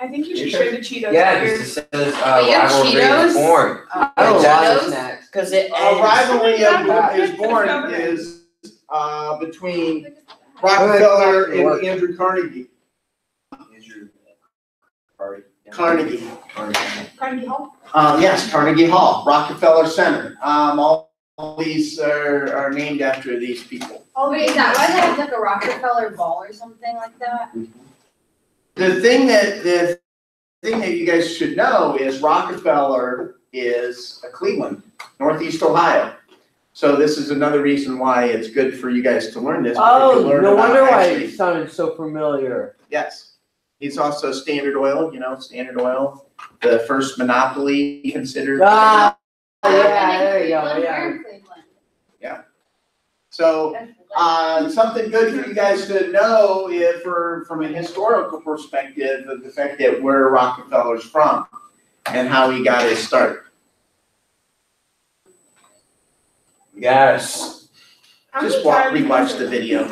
I think you should share the Cheetos. Yeah, because it says you have rivalry Cheetos? is born. Oh, Cheetos? snacks. Because it Rivalry is born is between Rockefeller and Andrew Carnegie. Carnegie. Carnegie Hall? Yes, Carnegie Hall, Rockefeller Center. All these are named after these people. Oh, wait, is that why they have like a Rockefeller ball or something like that? The thing that you guys should know is Rockefeller is a Cleveland, Northeast Ohio. So this is another reason why it's good for you guys to learn this. Oh, no wonder why it sounded so familiar. Yes. He's also Standard Oil, Standard Oil, the first monopoly considered. Yeah, there you go, yeah. Yeah. So, something good for you guys to know from an historical perspective of the fact that where Rockefeller's from and how he got his start. Yes. Just rewatch the video.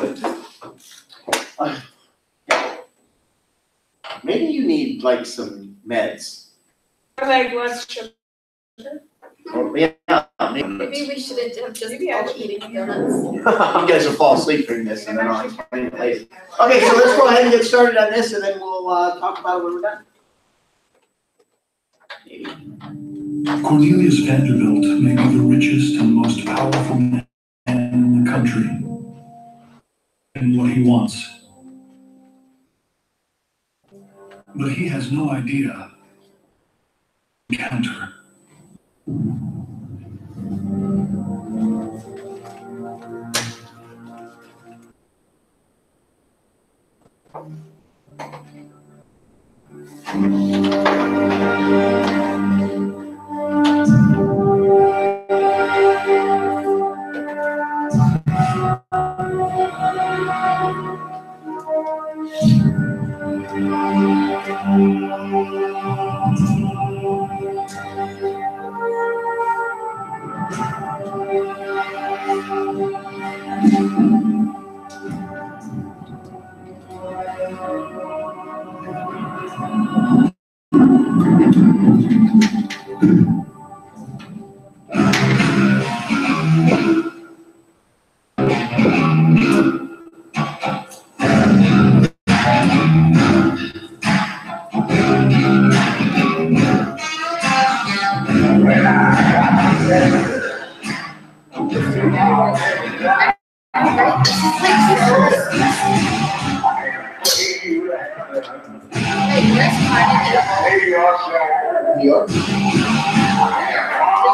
Maybe you need like some meds. Like less sugar. Yeah. Maybe we should have just Maybe I all should eating eat donuts. You guys will fall asleep during this and then I'll explain it later. Okay, so let's go ahead and get started on this and then we'll talk about it when we're done. Cornelius Vanderbilt may be the richest and most powerful man in the country. And what he wants. But he has no idea. Encounter.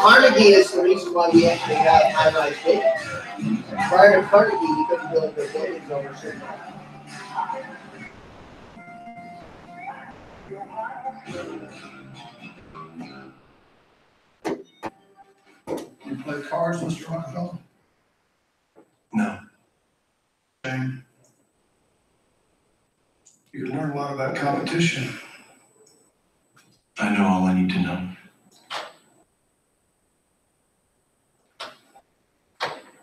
Carnegie is the reason why we actually have high-rise buildings. Prior to Carnegie, you couldn't build the buildings over certain. You play cards, Mr. Rockefeller? No. Shame. You could learn a lot about competition. I know all I need to know.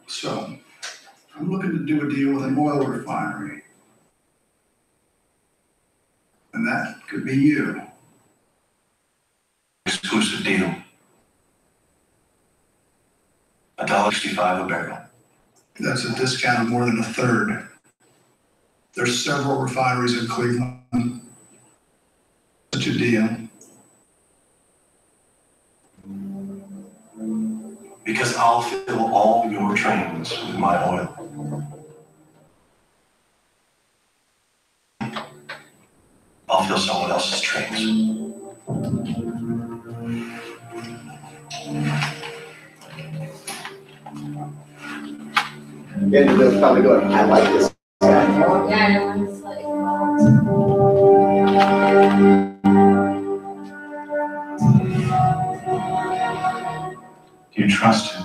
So, I'm looking to do a deal with an oil refinery. And that could be you. Exclusive deal. $1.65 a barrel. That's a discount of more than a third. There's several refineries in Cleveland. Such a deal. Because I'll fill all your trains with my oil. I'll fill someone else's trains. Vanderbilt's probably going, I like this guy. Yeah, everyone's like, Do you trust him?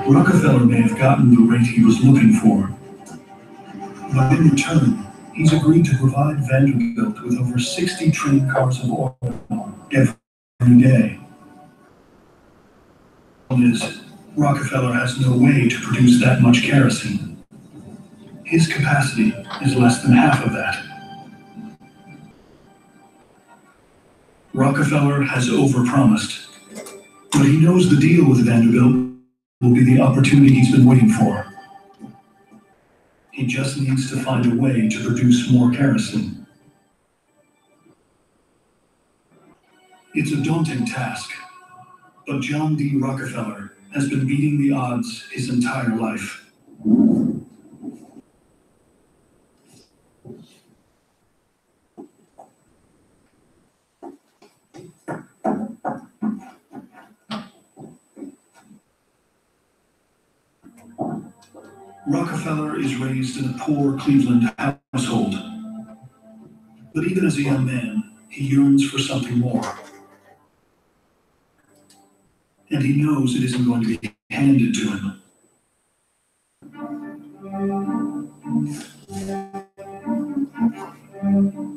Rockefeller may have gotten the rate he was looking for, but in return, he's agreed to provide Vanderbilt with over 60 train cars of oil every day. The problem is, Rockefeller has no way to produce that much kerosene. His capacity is less than half of that. Rockefeller has overpromised, but he knows the deal with Vanderbilt will be the opportunity he's been waiting for. He just needs to find a way to produce more kerosene. It's a daunting task, but John D. Rockefeller has been beating the odds his entire life. Rockefeller is raised in a poor Cleveland household. But even as a young man, he yearns for something more. And he knows it isn't going to be handed to him.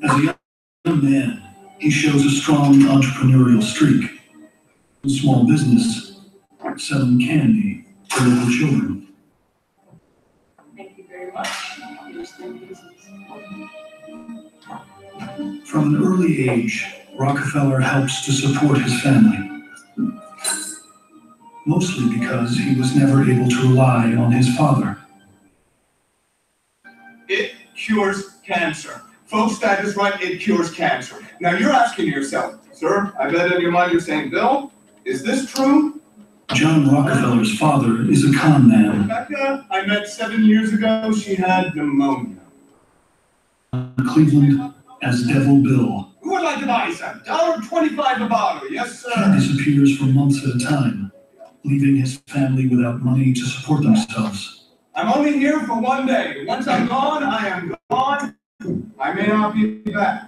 As a young man, he shows a strong entrepreneurial streak. In small business, selling candy to local children. Thank you very much. From an early age, Rockefeller helps to support his family. Mostly because he was never able to rely on his father. It cures cancer. Folks, that is right, it cures cancer. Now you're asking yourself, sir, I bet in your mind you're saying, Bill, is this true? John Rockefeller's father is a con man. Rebecca, I met 7 years ago, she had pneumonia. Cleveland as Devil Bill. Who would like to buy some? $1.25 a bottle, yes He sir. disappears for months at a time, leaving his family without money to support themselves. I'm only here for 1 day. Once I'm gone, I am gone. I may not be back.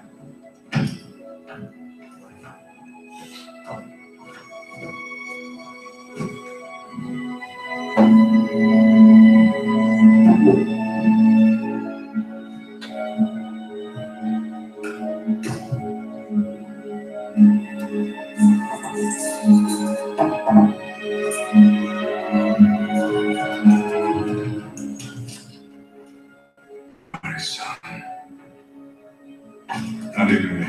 My son. Not even me.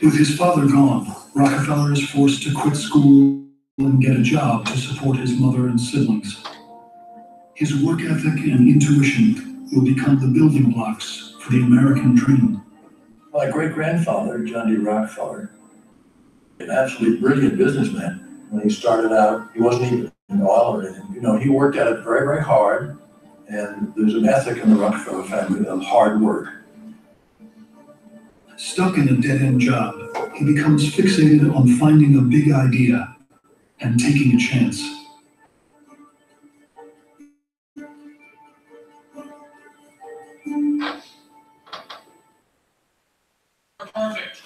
With his father gone, Rockefeller is forced to quit school and get a job to support his mother and siblings. His work ethic and intuition will become the building blocks for the American dream. My great-grandfather, John D. Rockefeller, an absolutely brilliant businessman. When he started out, he wasn't even in oil or anything. You know, he worked at it very, very hard, and there's an ethic in the Rockefeller family of hard work. Stuck in a dead-end job, he becomes fixated on finding a big idea and taking a chance. Perfect.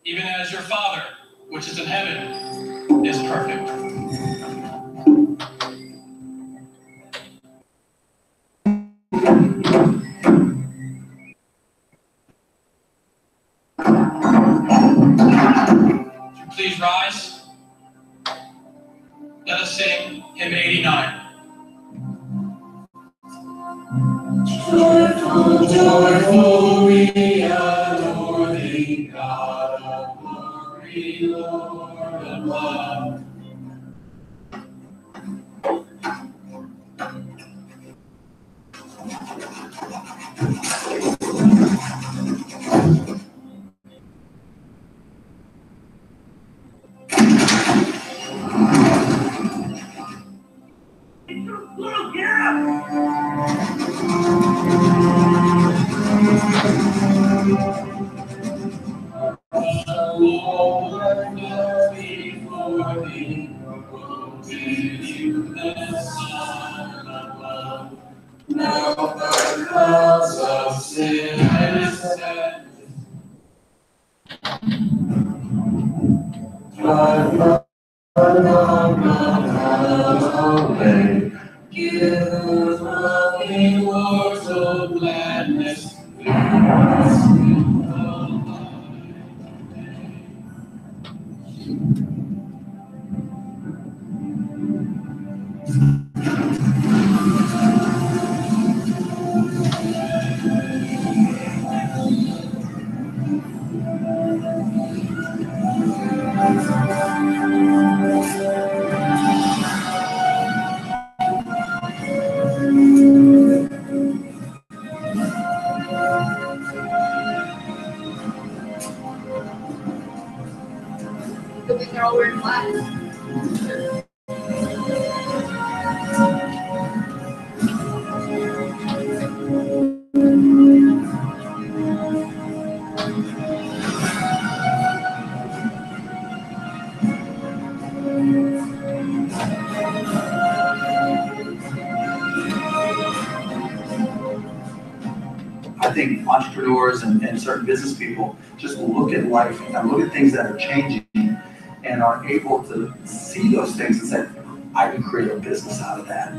Even as your Father, which is in heaven, is perfect. Please rise. Let us sing hymn 89. Joyful, joyful, we adore thee, God of glory, Lord of love. Give Good thing they're all wearing black. I think entrepreneurs and certain business people just look at life and look at things that are changing and are able to see those things and say, I can create a business out of that.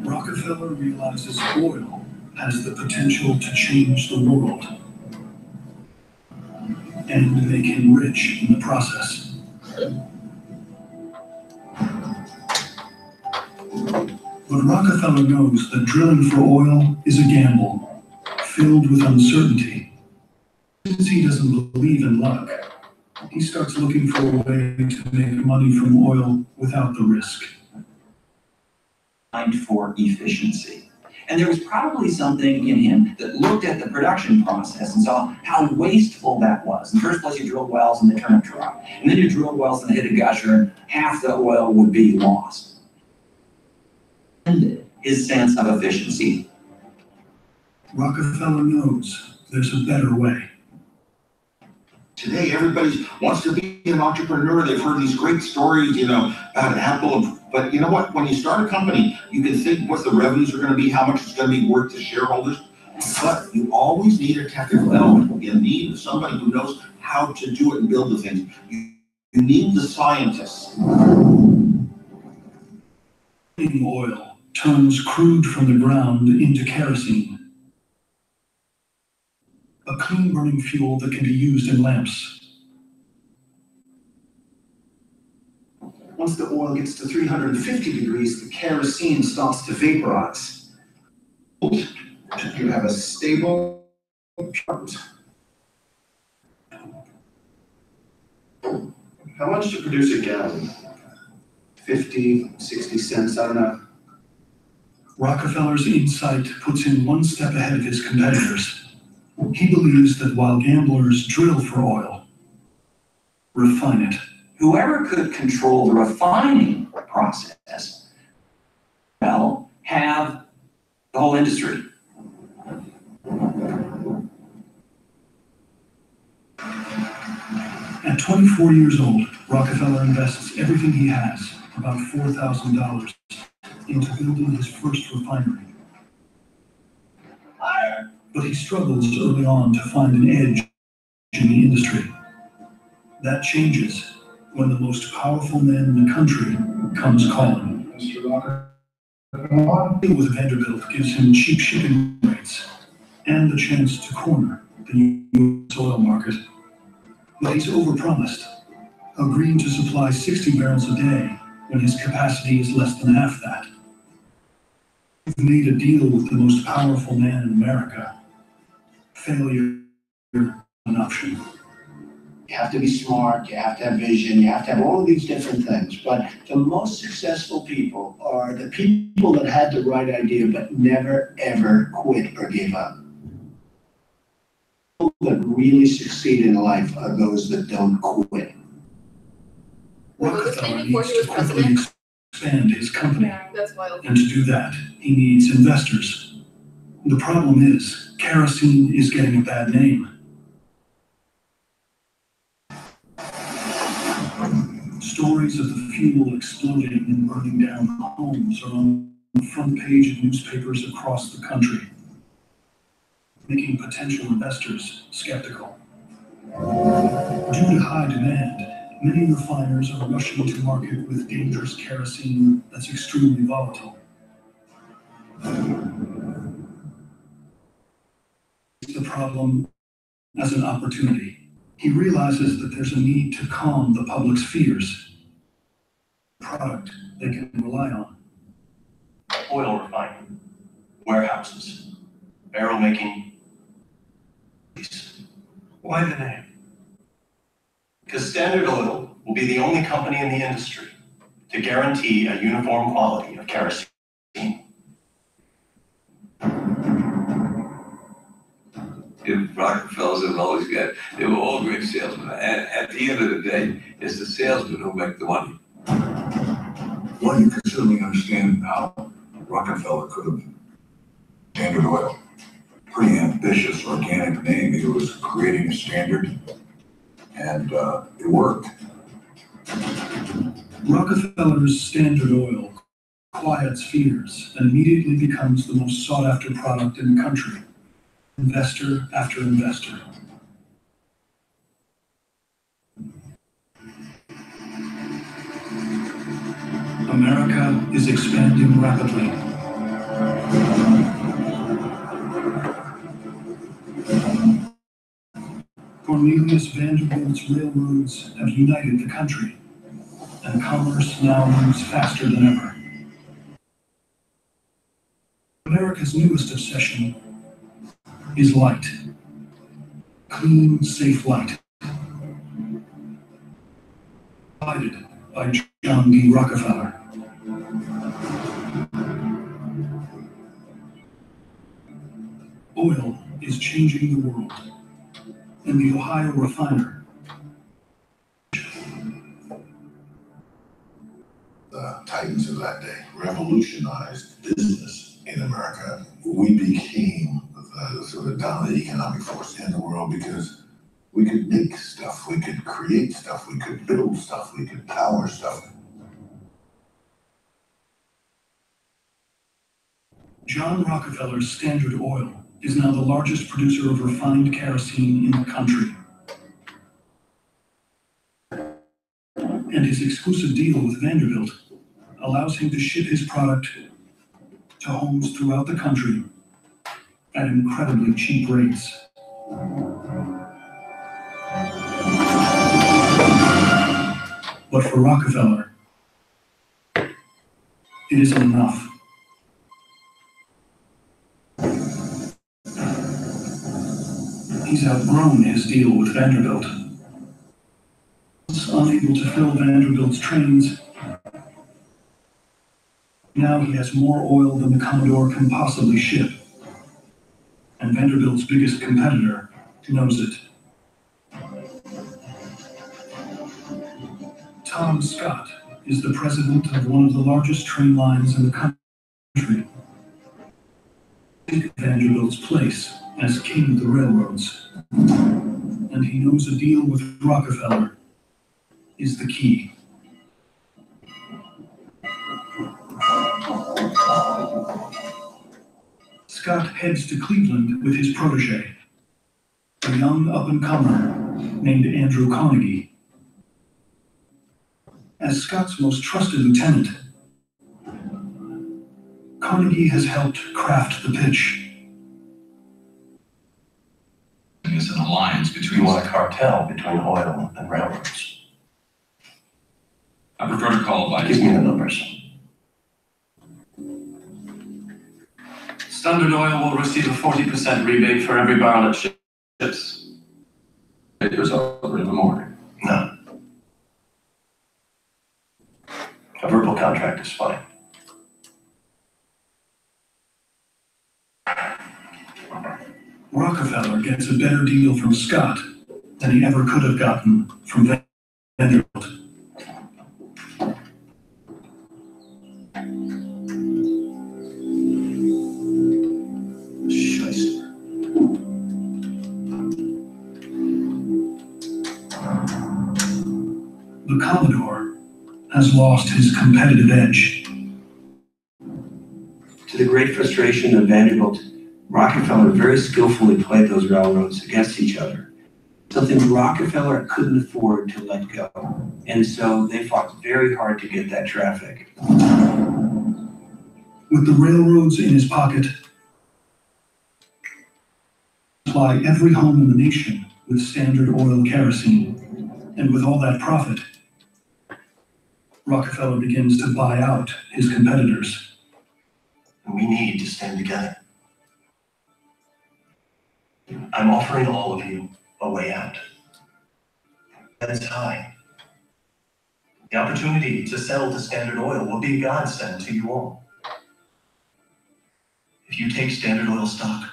Rockefeller realizes oil has the potential to change the world and make him rich in the process. But Rockefeller knows that drilling for oil is a gamble, filled with uncertainty. Since he doesn't believe in luck, he starts looking for a way to make money from oil without the risk. For efficiency. And there was probably something in him that looked at the production process and saw how wasteful that was. In the first place, you drilled wells and they turned up dry. And then you drilled wells and they hit a gusher and half the oil would be lost. And his sense of efficiency. Rockefeller knows there's a better way. Today, everybody wants to be an entrepreneur. They've heard these great stories, about Apple. But you know what? When you start a company, you can think what the revenues are going to be, how much it's going to be worth to shareholders. But you always need a technical element. You need somebody who knows how to do it and build the things. You need the scientists. Oil turns crude from the ground into kerosene, a clean burning fuel that can be used in lamps. Once the oil gets to 350 degrees, the kerosene starts to vaporize. You have a stable chart. How much to produce a gallon? 50, 60 cents, I don't know. Rockefeller's insight puts him one step ahead of his competitors. He believes that while gamblers drill for oil, refine it. Whoever could control the refining process, well, have the whole industry. At 24 years old, Rockefeller invests everything he has, about $4,000, into building his first refinery. But he struggles early on to find an edge in the industry. That changes when the most powerful man in the country comes calling. Mr. Walker. Deal with Vanderbilt gives him cheap shipping rates and the chance to corner the U.S. oil market. But he's overpromised, agreeing to supply 60 barrels a day when his capacity is less than half that. We've made a deal with the most powerful man in America. Failure is an option. You have to be smart, you have to have vision, you have to have all of these different things. But the most successful people are the people that had the right idea but never ever quit or gave up. People that really succeed in life are those that don't quit. Rockefeller needs to quickly expand his company. That's wild. And to do that, he needs investors. The problem is, kerosene is getting a bad name. Stories of the fuel exploding and burning down homes are on the front page of newspapers across the country, making potential investors skeptical. Due to high demand, many refiners are rushing to market with dangerous kerosene that's extremely volatile. The problem as an opportunity. He realizes that there's a need to calm the public's fears. Product they can rely on. Oil refining, warehouses, barrel making. Why the name? Because Standard Oil will be the only company in the industry to guarantee a uniform quality of kerosene. If Rockefellers have always got, they were all great salesmen. And at the end of the day, it's the salesmen who make the money. Well, you can certainly understand how Rockefeller could have Standard Oil. Pretty ambitious, organic name. He was creating a standard, and it worked. Rockefeller's Standard Oil quiets fears and immediately becomes the most sought-after product in the country. Investor after investor. America is expanding rapidly. Cornelius Vanderbilt's railroads have united the country, and commerce now moves faster than ever. America's newest obsession is light. Clean, safe light. Provided by John D. Rockefeller. Oil is changing the world, and the Ohio refiner. The titans of that day revolutionized business in America. We became the sort of dominant economic force in the world because we could make stuff, we could create stuff, we could build stuff, we could power stuff. John Rockefeller's Standard Oil is now the largest producer of refined kerosene in the country. And his exclusive deal with Vanderbilt allows him to ship his product to homes throughout the country at incredibly cheap rates. But for Rockefeller, it isn't enough. He's outgrown his deal with Vanderbilt. Unable to fill Vanderbilt's trains, now he has more oil than the Commodore can possibly ship. And Vanderbilt's biggest competitor knows it. Tom Scott is the president of one of the largest train lines in the country. Take Vanderbilt's place as king of the railroads. And he knows a deal with Rockefeller is the key. Scott heads to Cleveland with his protege, a young up-and-comer named Andrew Carnegie. As Scott's most trusted lieutenant, Carnegie has helped craft the pitch. It's an alliance between. You want a cartel between oil and railroads? I prefer to call it by. Give me the numbers. Standard Oil will receive a 40% rebate for every barrel it ships. There's over in the morning. No. A verbal contract is fine. Rockefeller gets a better deal from Scott than he ever could have gotten from Vanderbilt. The Commodore has lost his competitive edge. To the great frustration of Vanderbilt, Rockefeller very skillfully played those railroads against each other, something Rockefeller couldn't afford to let go. And so they fought very hard to get that traffic. With With the railroads in his pocket, supply every home in the nation with Standard Oil kerosene. And with all that profit, Rockefeller begins to buy out his competitors. And we need to stand together. I'm offering all of you a way out. That is high. The opportunity to sell to Standard Oil will be a godsend to you all. If you take Standard Oil stock,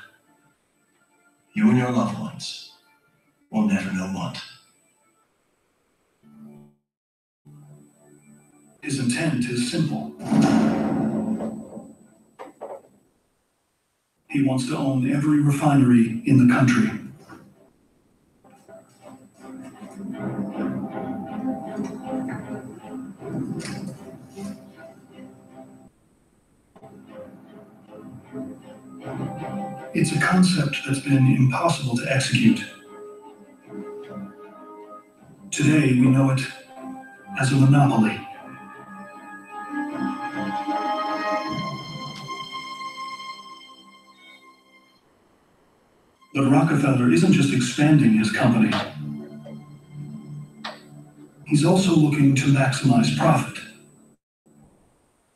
you and your loved ones will never know want. His intent is simple. He wants to own every refinery in the country. It's a concept that's been impossible to execute. Today, we know it as a monopoly. But Rockefeller isn't just expanding his company. He's also looking to maximize profit.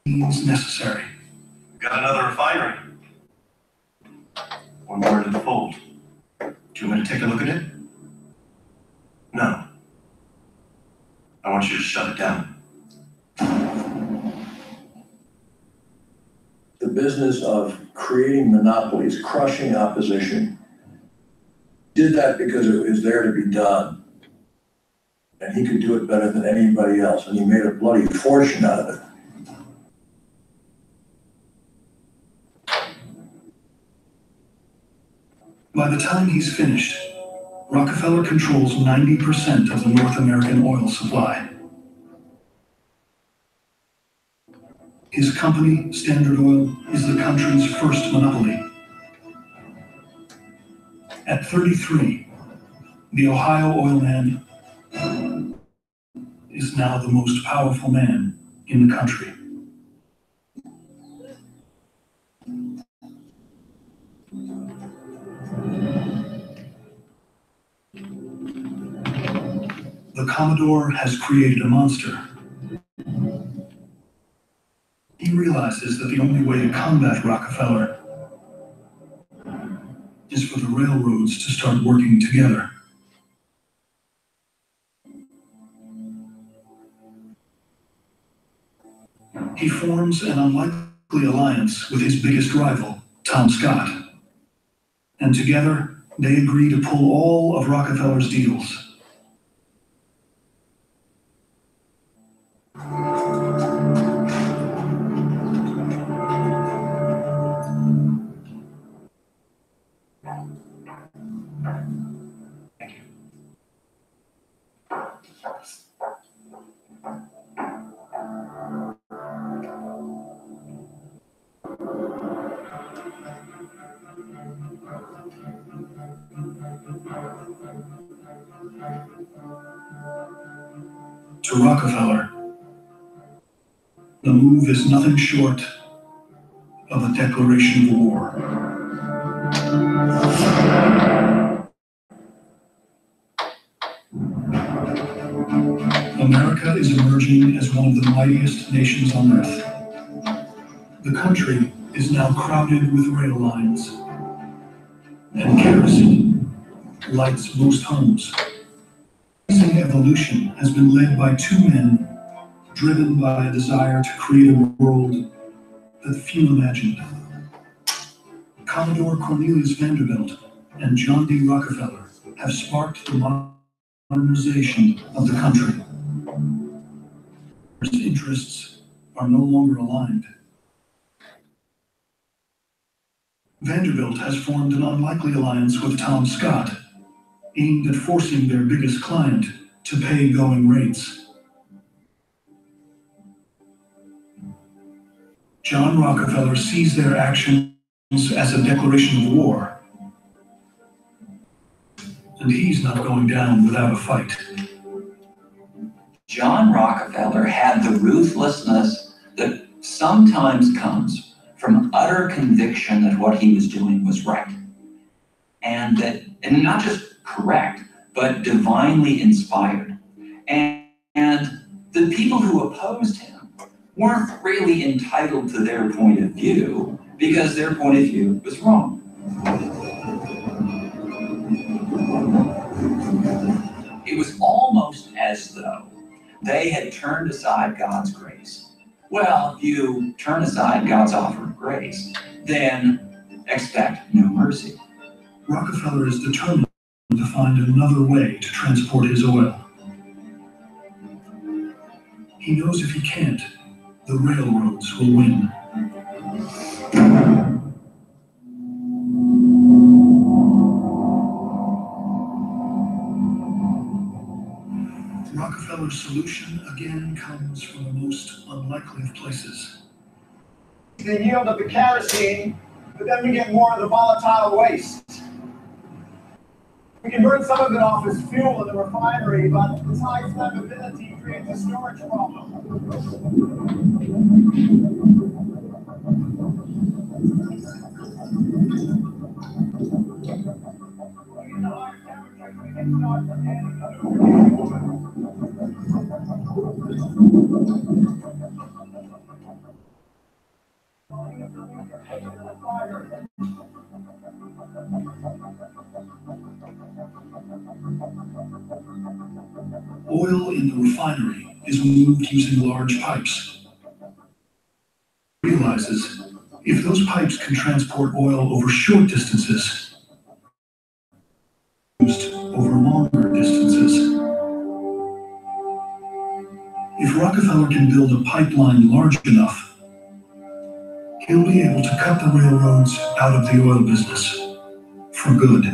Means necessary. Got another refinery. One more to the fold. Do you want me to take a look at it? No. I want you to shut it down. The business of creating monopolies, crushing opposition, did that because it was there to be done. And he could do it better than anybody else, and he made a bloody fortune out of it. By the time he's finished, Rockefeller controls 90% of the North American oil supply. His company, Standard Oil, is the country's first monopoly. At 33, the Ohio oil man is now the most powerful man in the country. The Commodore has created a monster. He realizes that the only way to combat Rockefeller is for the railroads to start working together. He forms an unlikely alliance with his biggest rival, Tom Scott. And together, they agree to pull all of Rockefeller's deals. To Rockefeller, the move is nothing short of a declaration of war. America is emerging as one of the mightiest nations on earth. The country is now crowded with rail lines, and kerosene lights most homes. Evolution has been led by two men driven by a desire to create a world that few imagined. Commodore Cornelius Vanderbilt and John D. Rockefeller have sparked the modernization of the country. Their interests are no longer aligned. Vanderbilt has formed an unlikely alliance with Tom Scott, aimed at forcing their biggest client to pay going rates. John Rockefeller sees their actions as a declaration of war, and he's not going down without a fight. John Rockefeller had the ruthlessness that sometimes comes from utter conviction that what he was doing was right. And not just correct, but divinely inspired. And the people who opposed him weren't really entitled to their point of view because their point of view was wrong. It was almost as though they had turned aside God's grace. Well, if you turn aside God's offer of grace, then expect no mercy. Rockefeller is determined to find another way to transport his oil. He knows if he can't, the railroads will win. Rockefeller's solution again comes from the most unlikely of places. The yield of the kerosene, but then we get more of the volatile waste. We can burn some of it off as fuel in the refinery, but its high flammability creates a storage problem. Oil in the refinery is moved using large pipes. Realizes if those pipes can transport oil over short distances, used over longer distances. If Rockefeller can build a pipeline large enough, he'll be able to cut the railroads out of the oil business for good.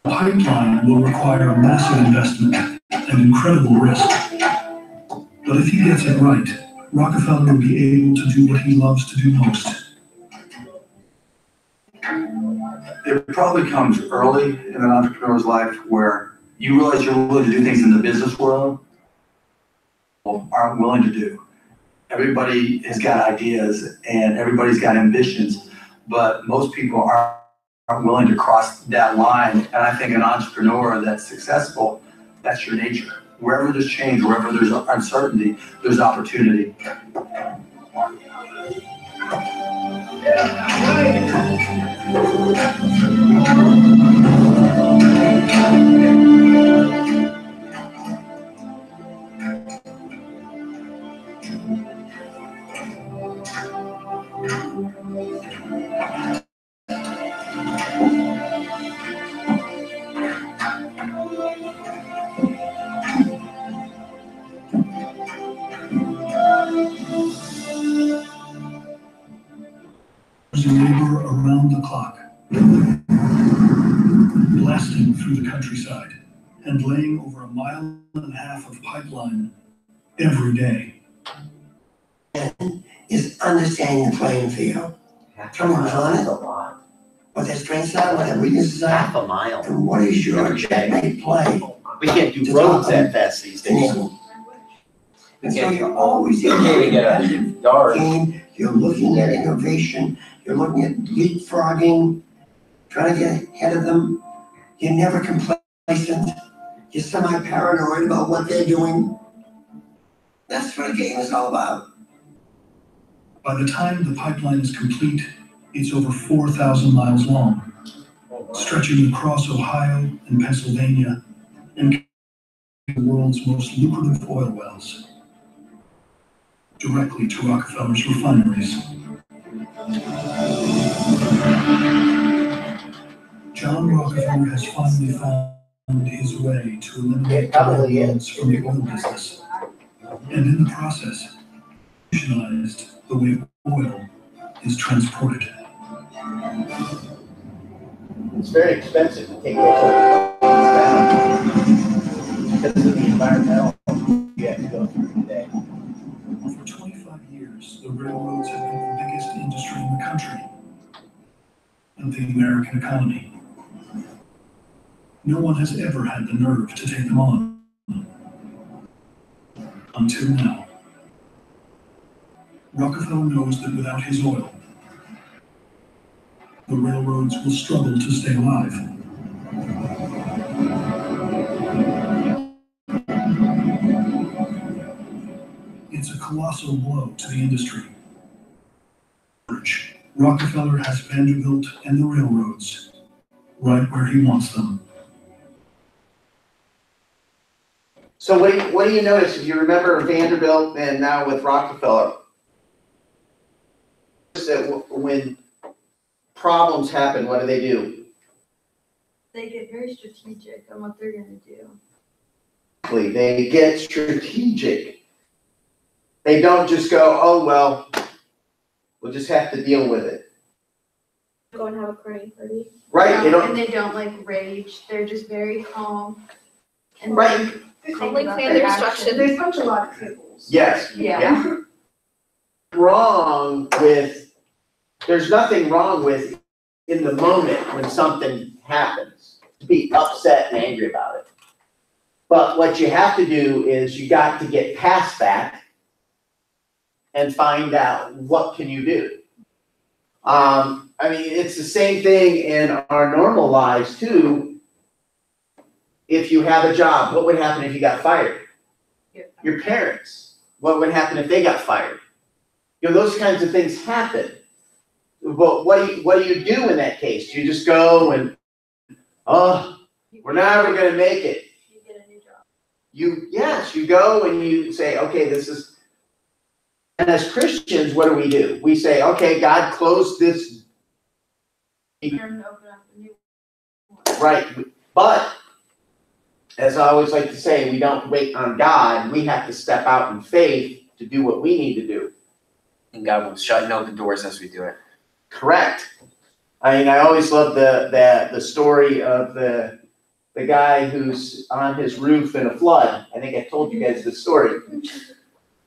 Pipeline will require a massive investment and incredible risk. But if he gets it right, Rockefeller will be able to do what he loves to do most. There probably comes early in an entrepreneur's life where you realize you're willing to do things in the business world aren't willing to do. Everybody has got ideas and everybody's got ambitions, but most people aren't willing to cross that line. And I think an entrepreneur that's successful, that's your nature. Wherever there's change, wherever there's uncertainty, there's opportunity. Labor around the clock, blasting through the countryside and laying over 1.5 miles of pipeline every day. Is understanding the playing field. Someone's on it, what their strengths are, what their weaknesses are. Half a mile. And what is your checkmate play? We can't do roads that fast these days. And so you're always in a yard. game, you're looking at innovation, you're looking at leapfrogging, trying to get ahead of them. You're never complacent. You're semi-paranoid about what they're doing. That's what a game is all about. By the time the pipeline is complete, it's over 4,000 miles long, stretching across Ohio and Pennsylvania and the world's most lucrative oil wells, directly to Rockefeller's refineries. John Rockefeller has finally found his way to eliminate the railroads from the oil business, and in the process, revolutionized the way oil is transported. It's very expensive to take those things down because of the environmental you have to go through today. For 25 years, the railroads have been the biggest industry in the country and the American economy. No one has ever had the nerve to take them on. Until now. Rockefeller knows that without his oil, the railroads will struggle to stay alive. It's a colossal blow to the industry. Rockefeller has Vanderbilt and the railroads right where he wants them. So what do you notice if you remember Vanderbilt and now with Rockefeller? That when problems happen, what do? They get very strategic on what they're gonna do. They get strategic. They don't just go, oh, well, we'll just have to deal with it. Go and have a party. Right, they don't- And they don't like rage, they're just very calm. And Right. They calmly plan their instructions. They punch a lot of tables. Yes. Yeah. There's nothing wrong with in the moment when something happens to be upset and angry about it. But what you have to do is you got to get past that and find out what can you do. I mean, it's the same thing in our normal lives too. If you have a job, what would happen if you got fired? Your parents, what would happen if they got fired? You know, those kinds of things happen. But what do you do in that case? You just go and, oh, we're never gonna make it. You get a new job. You go and you say, okay, this is, and as Christians, what do? We say, okay, God closed this. And open up a new one. Right, but as I always like to say, we don't wait on God. We have to step out in faith to do what we need to do. And God will shut no the doors as we do it. Correct. I mean, I always love the story of the guy who's on his roof in a flood. I think I told you guys this story.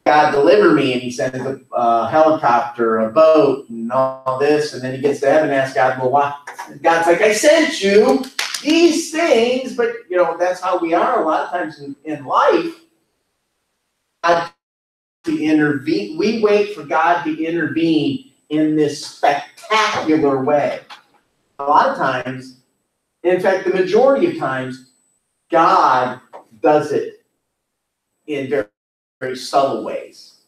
God deliver me, and he sends a helicopter, a boat, and all this, and then he gets to heaven and asks God, well, why? God's like, I sent you these things, but you know, that's how we are a lot of times in life. God to intervene. We wait for God to intervene in this spectacular way. A lot of times, in fact, the majority of times, God does it in very, very subtle ways.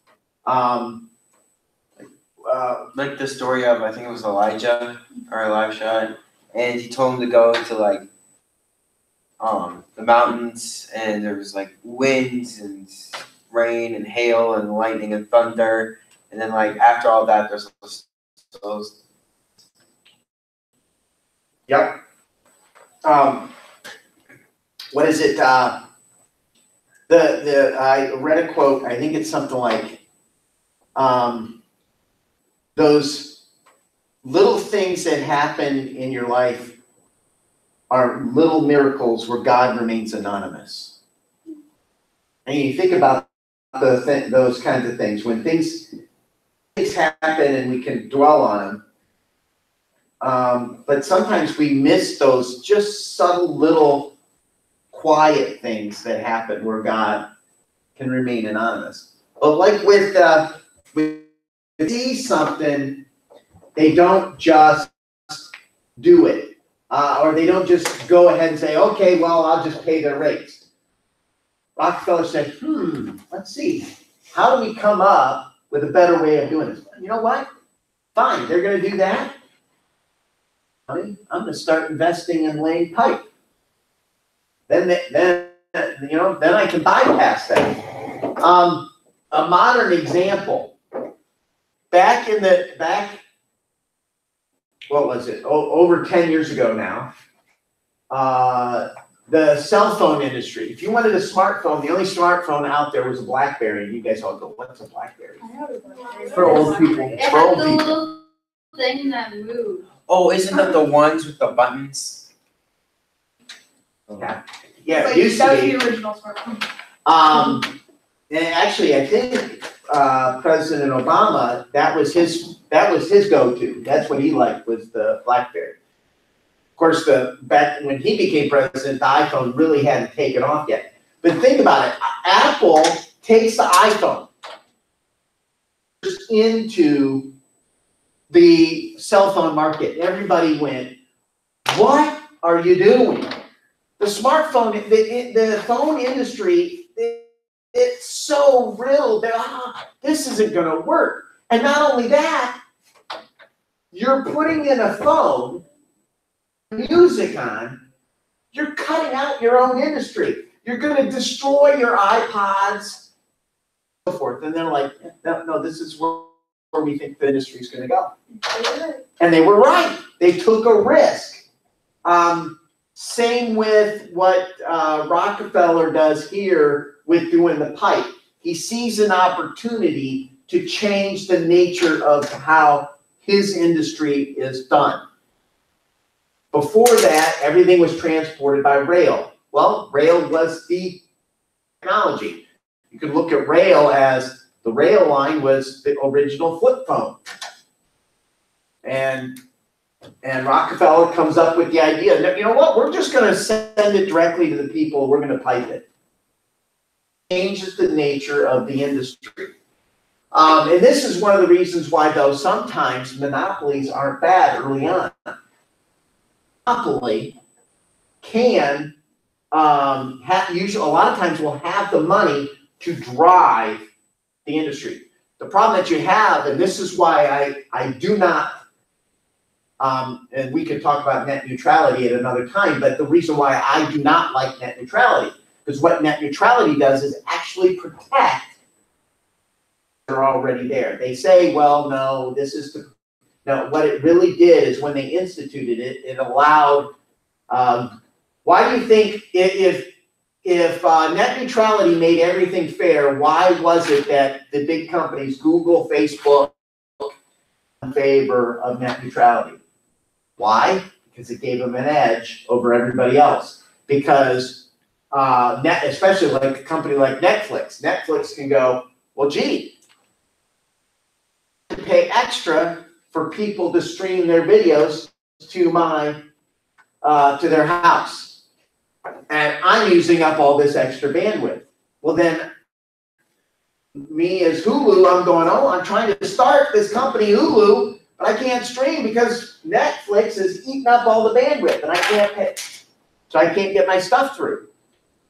Like the story of, I think it was Elijah or Elisha, and he told him to go to like the mountains, and there was like winds and rain and hail and lightning and thunder, and then like after all that, there's those. Yep. What is it? I read a quote. I think it's something like, those little things that happen in your life are little miracles where God remains anonymous. And you think about those kinds of things. When things happen and we can dwell on them, but sometimes we miss those just subtle little quiet things that happen where God can remain anonymous. But like with see something, they don't just do it. Or they don't just go ahead and say, okay, well, I'll just pay their rates. Rockefeller said, let's see. How do we come up with a better way of doing this? You know what? Fine, they're going to do that. I'm going to start investing in laying pipe. Then I can bypass that. A modern example. Back, what was it? Over 10 years ago now, the cell phone industry. If you wanted a smartphone, the only smartphone out there was a BlackBerry. And you guys all go, what's a BlackBerry? For old people. It For had old the people. little thing that moved. Oh, isn't that the ones with the buttons? Yeah, yeah, But it used that to was be. the original smartphone. And actually, I think President Obama, that was his go-to. That's what he liked, was the BlackBerry. Of course, back when he became president, the iPhone really hadn't taken off yet. But think about it, Apple takes the iPhone into the cell phone market. Everybody went, what are you doing? The smartphone, the phone industry, it's so real that this isn't gonna work. And not only that, you're putting in a phone, music on, you're cutting out your own industry. You're gonna destroy your iPods, so forth. And they're like, no, this is where we think the industry's gonna go. And they were right. They took a risk. Same with what Rockefeller does here with doing the pipe. He sees an opportunity to change the nature of how his industry is done. Before that, everything was transported by rail. Well, rail was the technology. You could look at rail as the rail line was the original flip phone. And Rockefeller comes up with the idea, you know what, we're just gonna send it directly to the people, we're gonna pipe it. Changes the nature of the industry. And this is one of the reasons why, though, sometimes monopolies aren't bad early on. Monopoly can usually, a lot of times will have the money to drive the industry. The problem that you have, and this is why I do not, and we could talk about net neutrality at another time, but the reason why I do not like net neutrality, because what net neutrality does is actually protect they're already there. They say, well, no, this is the, no, what it really did is when they instituted it, it allowed, why do you think if net neutrality made everything fair, why was it that the big companies, Google, Facebook, in favor of net neutrality? Why? Because it gave them an edge over everybody else. Because especially like a company like Netflix. Netflix can go, well, gee, pay extra for people to stream their videos to to their house. And I'm using up all this extra bandwidth. Well then, me as Hulu, I'm going, oh, I'm trying to start this company Hulu, but I can't stream because Netflix is eating up all the bandwidth and I can't pay. So I can't get my stuff through.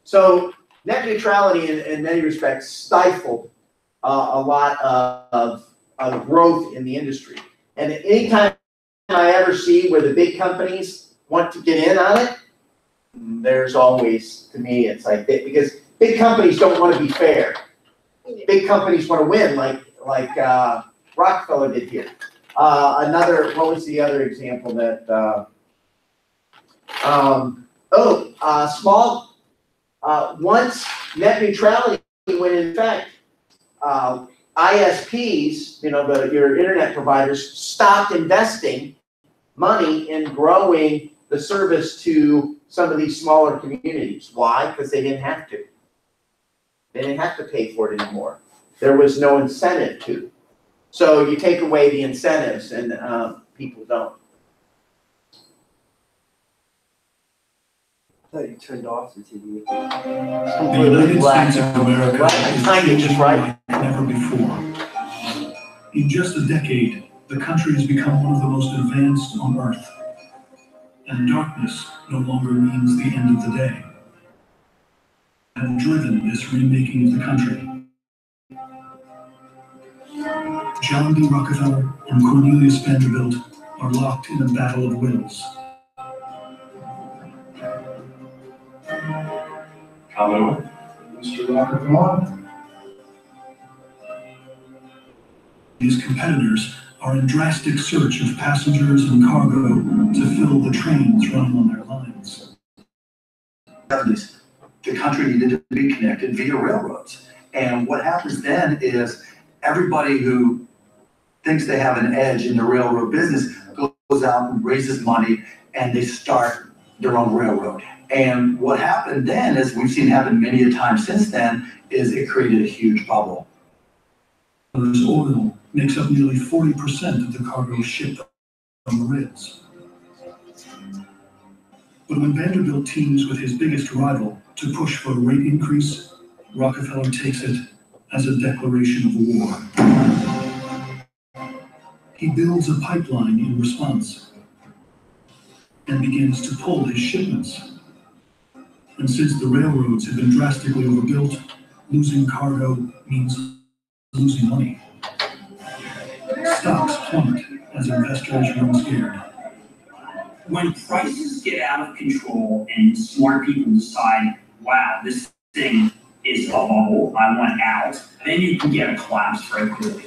So net neutrality in many respects stifled a lot of growth in the industry. And anytime I ever see where the big companies want to get in on it, there's always, to me, it's like, because big companies don't want to be fair. Big companies want to win, like Rockefeller did here. What was the other example that, once net neutrality went in effect, ISPs, your internet providers, stopped investing money in growing the service to some of these smaller communities. Why? Because they didn't have to. They didn't have to pay for it anymore. There was no incentive to. So you take away the incentives and people don't. I thought you turned off the TV. The United States of America is changing like never before. In just a decade, the country has become one of the most advanced on Earth. And darkness no longer means the end of the day. And driven this remaking of the country. John D. Rockefeller and Cornelius Vanderbilt are locked in a battle of wills. Commodore, Mr. Rockefeller. His competitors are in drastic search of passengers and cargo to fill the trains running on their lines. 70s, the country needed to be connected via railroads. And what happens then is everybody who thinks they have an edge in the railroad business goes out and raises money and they start their own railroad. And what happened then, as we've seen happen many a time since then, is it created a huge bubble. Oil makes up nearly 40% of the cargo shipped on the rails. But when Vanderbilt teams with his biggest rival to push for a rate increase, Rockefeller takes it as a declaration of war. He builds a pipeline in response and begins to pull his shipments. And since the railroads have been drastically overbuilt, losing cargo means losing money. Stocks plummet as investors run scared. When prices get out of control and smart people decide, wow, this thing is a bubble, I want out, then you can get a collapse very quickly.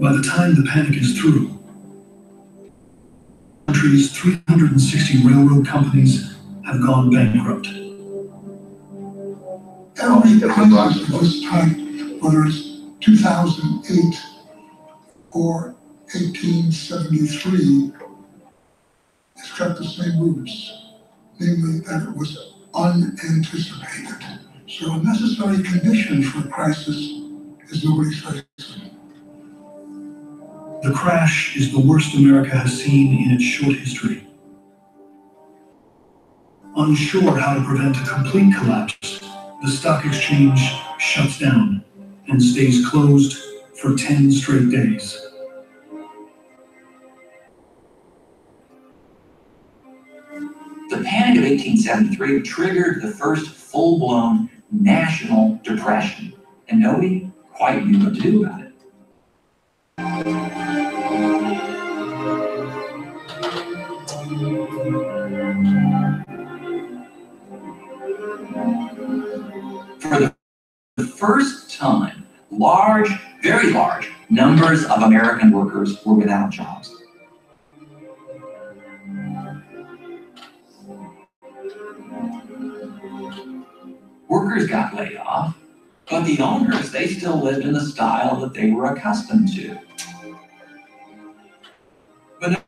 By the time the panic is through, the country's 360 railroad companies have gone bankrupt. Every crisis of this type, whether it's 2008 or 1873, has got the same roots, namely that it was unanticipated. So a necessary condition for a crisis is nobody's facing. The crash is the worst America has seen in its short history. Unsure how to prevent a complete collapse, the stock exchange shuts down and stays closed for 10 straight days. The Panic of 1873 triggered the first full-blown national depression, and nobody quite knew what to do about it. For the first time, large, very large numbers of American workers were without jobs. Workers got laid off, but the owners, they still lived in the style that they were accustomed to. But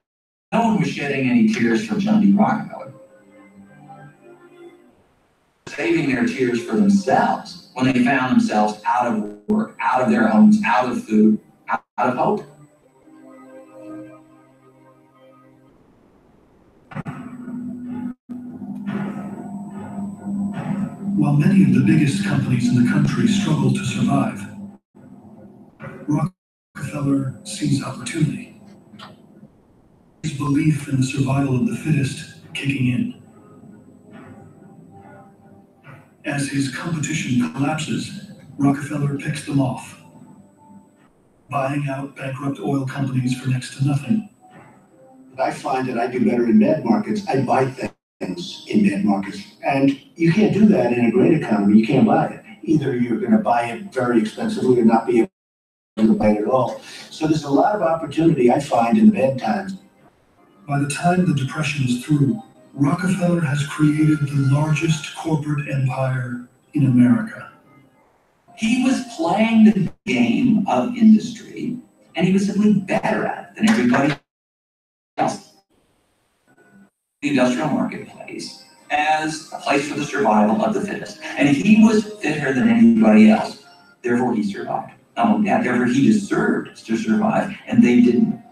no one was shedding any tears for John D. Rockefeller. Saving their tears for themselves when they found themselves out of work, out of their homes, out of food, out of hope. While many of the biggest companies in the country struggle to survive, Rockefeller sees opportunity. His belief in the survival of the fittest kicking in. As his competition collapses, Rockefeller picks them off, buying out bankrupt oil companies for next to nothing. I find that I do better in bad markets. I buy things in bad markets. And you can't do that in a great economy. You can't buy it. Either you're going to buy it very expensively or not be able to buy it at all. So there's a lot of opportunity I find in the bad times. By the time the Depression is through, Rockefeller has created the largest corporate empire in America. He was playing the game of industry, and he was simply better at it than everybody else. The industrial marketplace as a place for the survival of the fittest. And he was fitter than anybody else. Therefore, he survived. Not only that, therefore, he deserved to survive, and they didn't.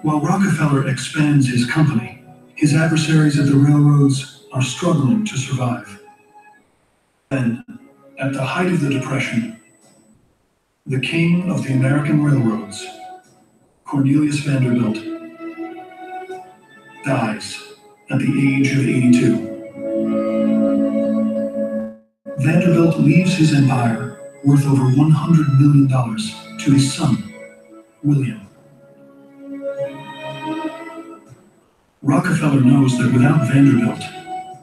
While Rockefeller expands his company, his adversaries at the railroads are struggling to survive. Then, at the height of the Depression, the king of the American railroads, Cornelius Vanderbilt, dies at the age of 82. Vanderbilt leaves his empire worth over $100 million to his son, William. Rockefeller knows that without Vanderbilt,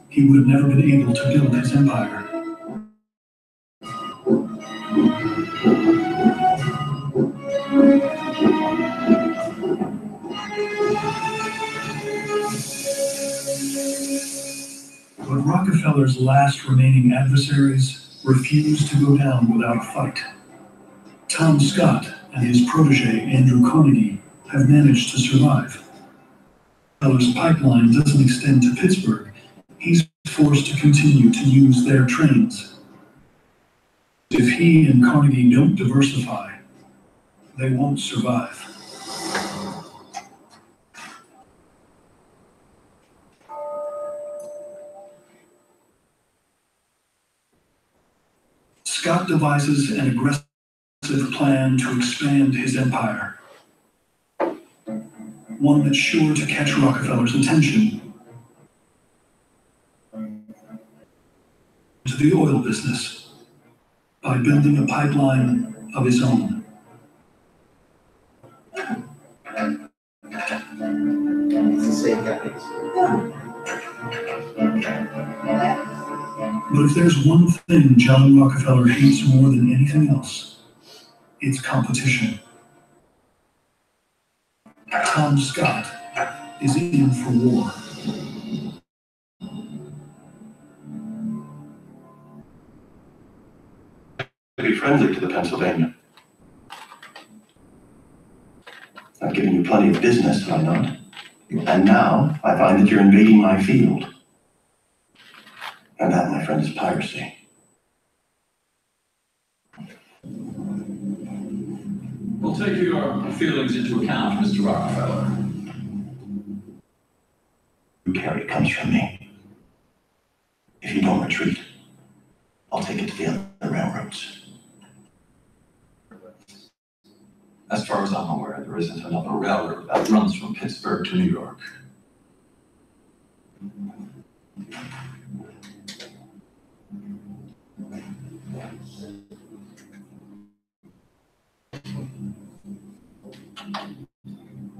he would have never been able to build his empire. But Rockefeller's last remaining adversaries refused to go down without a fight. Tom Scott and his protege, Andrew Carnegie, have managed to survive. Rockefeller's pipeline doesn't extend to Pittsburgh. He's forced to continue to use their trains. If he and Carnegie don't diversify, they won't survive. Scott devises an aggressive plan to expand his empire. One that's sure to catch Rockefeller's attention. To the oil business by building a pipeline of his own. It's the same guys. But if there's one thing John Rockefeller hates more than anything else, it's competition. Tom Scott is in for war. Be friendly to the Pennsylvania. I've given you plenty of business, have I not? And now I find that you're invading my field. And that, my friend, is piracy. We'll take your feelings into account, Mr. Rockefeller. Your carry comes from me. If you don't retreat, I'll take it to the other railroads. As far as I'm aware, there isn't another railroad that runs from Pittsburgh to New York.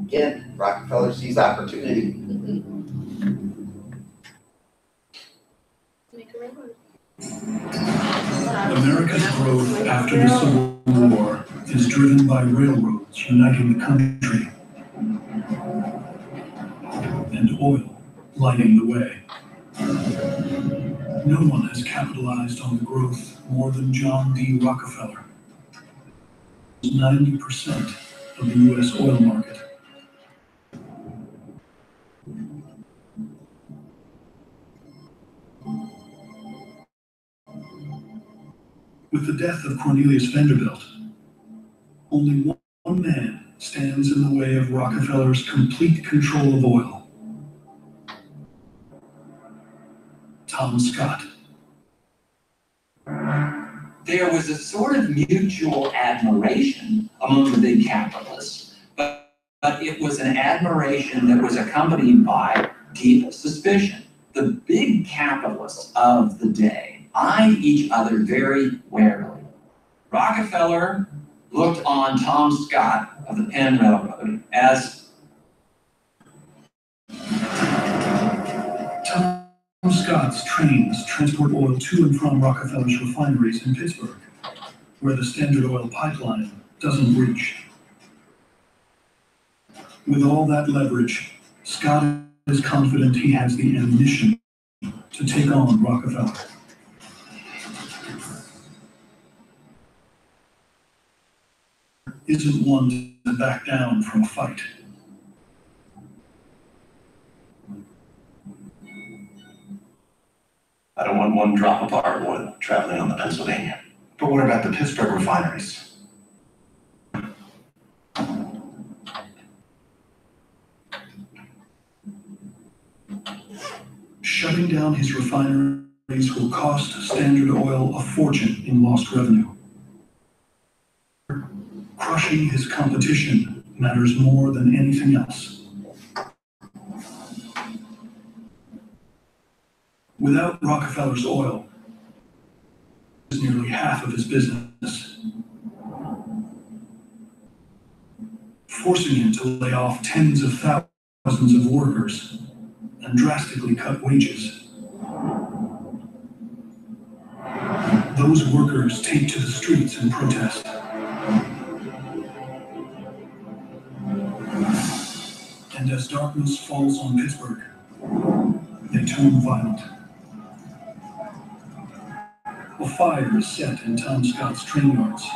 Again, Rockefeller sees opportunity. America's growth after the Civil War is driven by railroads uniting the country and oil lighting the way. No one has capitalized on the growth more than John D. Rockefeller. 90% of the U.S. oil market. With the death of Cornelius Vanderbilt, only one man stands in the way of Rockefeller's complete control of oil. Tom Scott. There was a sort of mutual admiration among the big capitalists, but it was an admiration that was accompanied by deep suspicion. The big capitalists of the day eyed each other very warily. Rockefeller looked on Tom Scott of the Penn Railroad as Tom Scott's trains transport oil to and from Rockefeller's refineries in Pittsburgh, where the Standard Oil pipeline doesn't reach. With all that leverage, Scott is confident he has the ammunition to take on Rockefeller. Isn't one to back down from a fight. I don't want one drop of our oil traveling on the Pennsylvania. But what about the Pittsburgh refineries? Shutting down his refineries will cost Standard Oil a fortune in lost revenue. Crushing his competition matters more than anything else. Without Rockefeller's oil, nearly half of his business, forcing him to lay off tens of thousands of workers and drastically cut wages. Those workers take to the streets in protest. And as darkness falls on Pittsburgh, they turn violent. A fire is set in Tom Scott's train yards.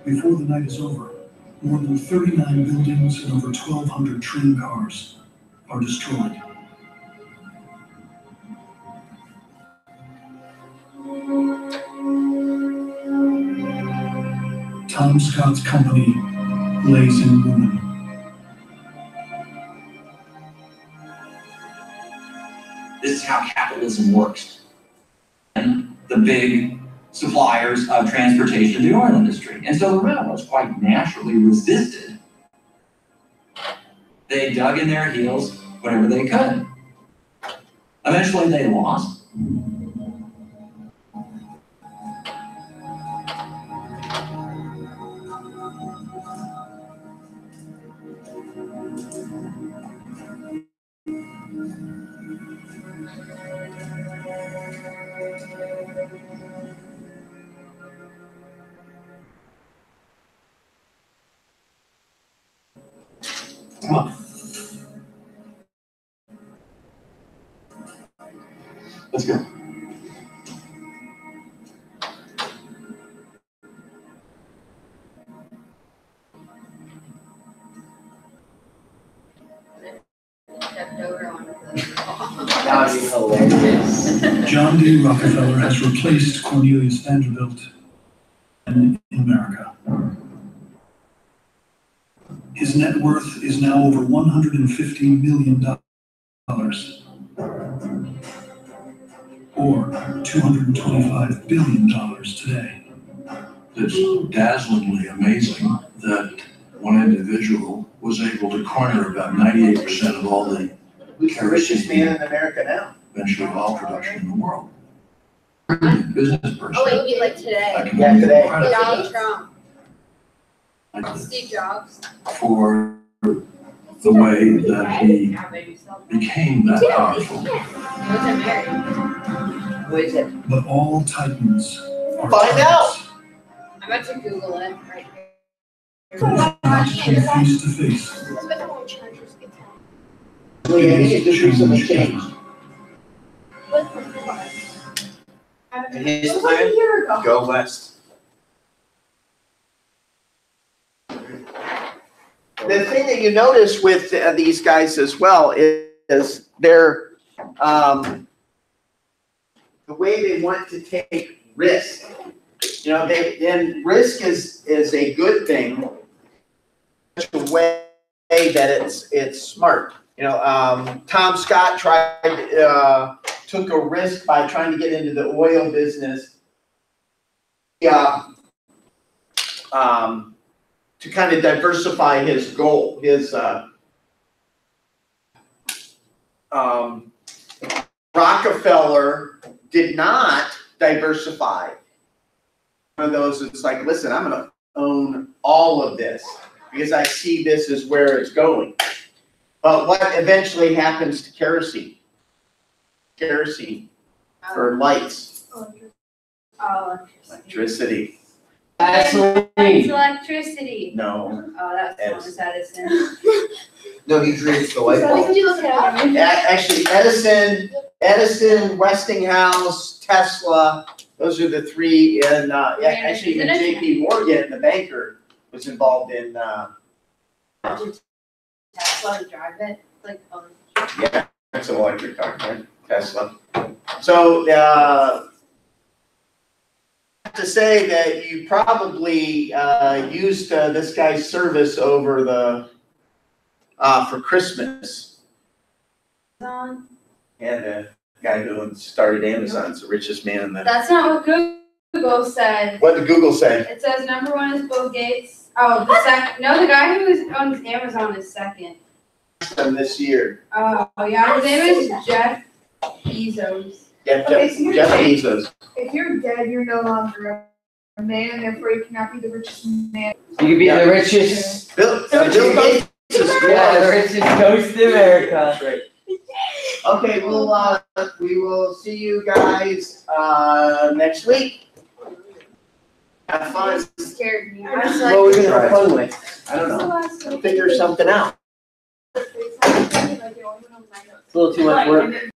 Before the night is over, more than 39 buildings and over 1,200 train cars are destroyed. Tom Scott's company lays in ruin. This is how capitalism works. And the big suppliers of transportation, the oil industry. And so the railroads quite naturally resisted. They dug in their heels whenever they could. Eventually they lost. Come on. Let's go. That'd be hilarious. John D. Rockefeller has replaced Cornelius Vanderbilt in America. His net worth is now over $150 million, or $225 billion today. It's dazzlingly amazing that one individual was able to corner about 98% of all the Who's the richest man in America now? eventually oil production in the world. Brilliant business person. Oh, it would be like today. I can Yeah, only today. credit Donald that Trump, like, Steve Jobs. for the way that he became that powerful. He wasn't married. Who is it? But all titans are Find out. I'm about to Google it right here. face to face. Well, yeah, he just recently changed. And his plan, go west. The thing that you notice with these guys as well is their the way they want to take risk. You know, and risk is a good thing, such a way that it's smart. You know, Tom Scott took a risk by trying to get into the oil business. To kind of diversify his goal, his Rockefeller did not diversify. One of those, it's like, listen, I'm going to own all of this because I see this as where it's going. But what eventually happens to kerosene? Kerosene for lights, electricity. Gasoline. It's electricity. No. Oh, that's Thomas Edison. No, he creates the light What bulb. did you look it up? Actually, Edison, Westinghouse, Tesla, those are the three. And actually, even J.P. Morgan, the banker, was involved in. Tesla to drive it. Like, Yeah, that's an electric car, right? Tesla. So, I have to say that you probably used this guy's service over the for Christmas. on. And guy who started Amazon's the richest man in the. That's not what Google said. What did Google say? It says number one is Bill Gates. Oh, the guy who owns Amazon is second. This year. Oh, yeah, his name is Jeff Bezos. Jeff Okay, so Bezos. if you're dead, you're no longer a man, therefore you cannot be the richest man. You could be the richest. Bill Gates is Yeah, the richest ghost in America. That's right. Okay, we will see you guys, next week. Have fun. Scared me. What are we gonna have fun with? I don't know. Figure something out. It's a little too much work.